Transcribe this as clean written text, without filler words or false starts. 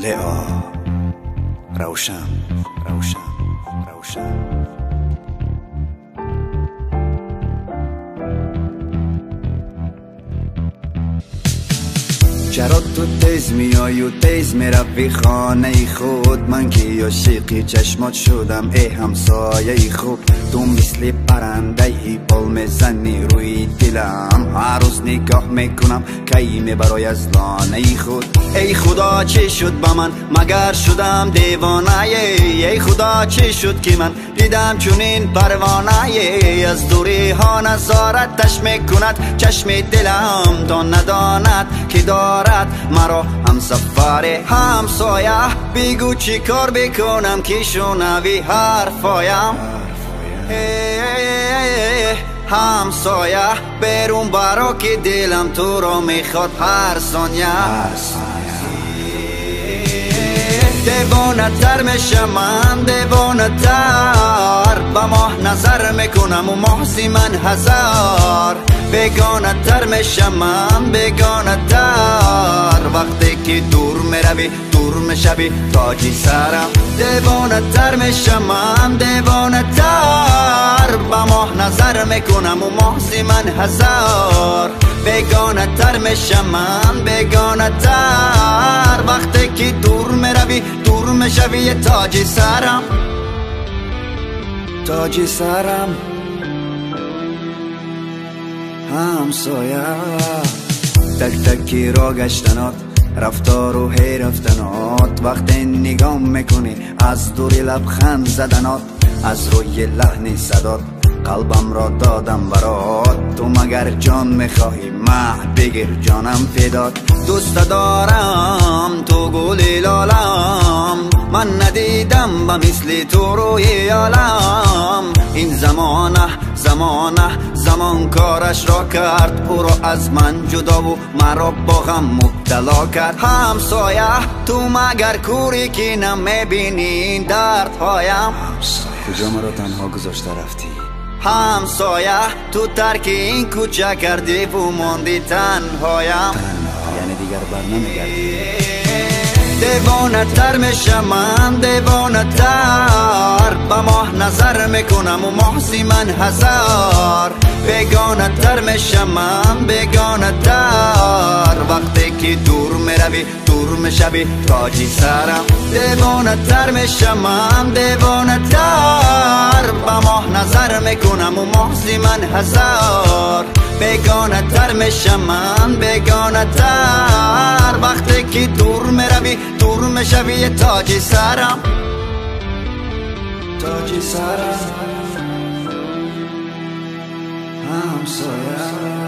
شعله روشن روشن روشن. چرا تو تیز میای و تیز میروی خانه خود؟ من که عاشقی چشمات شدم ای همسایه خوب. تو مثل پرنده ای پل میزنی روی دلم، هر روز نگاه میکنم کی میبرای از لانه خود. ای خدا چی شد با من مگر شدم دیوانه؟ ای خدا چی شد که من دیدم چونین پروانه؟ از دوری ها نظارتش میکند چشم دلم، تا نداند که دارد مرا همسفر همسایه. بگو چی کار بکنم که شنوی حرفایم؟ همسایه برون برا که دلم تو را میخواد هر ثانیه. دیوانه تر میشم من، دیوانه تر با ماه نظر میکنم و ماه زی من هزار. بیگانه تر میشم من، بیگانه تر وقتی که دور میروی دور میشوی تاجی سرم. دیوانه تر میشم من، دیوانه تر با ماه نظر میکنم و ماه زی من هزار. بیگانه تر میشم من، بیگانه تر وقتی که دور میروی دور میشوی تاجی سرم. تاجی سرم همسایه. تک تکی را گشتنات، رفتار و هی رفتنات، وقتی نگاه میکنی از دوری لبخند زدنات، از روی لحن صدات قلبم را دادم برات. تو مگر جان میخواهی مه بگیر جانم فدات. دوست دارم تو گل لالم، من ندیدم با مثل تو روی عالم. این زمان کارش را کرد، او را از من جدا و مرا با غم مبتلا کرد. همسایه تو مگر کوری که نمیبینی دردهایم؟ کجا مرا تنها گذاشته رفتی؟ همسایه تو ترک این کوچه کردی و ماندی تنهایم. یعنی دیگر بر نمیگردی؟ دیوانه تر میشم من، دیوانه تر با ماه نظر میکنم و ماه زی من هزار. بیگانه تر میشم من، بیگانه تر وقتی که دور میروی دور میشوی تاجی سرم. دیوانه تر میشم من، دیوانه تر با ماه نظر میکنم و ماه زی من هزار. بیگانه تر میشم من، بیگانه تر وقتی که دور میروی دور میشوی تاجی سرم. تاجی سرم همسایه.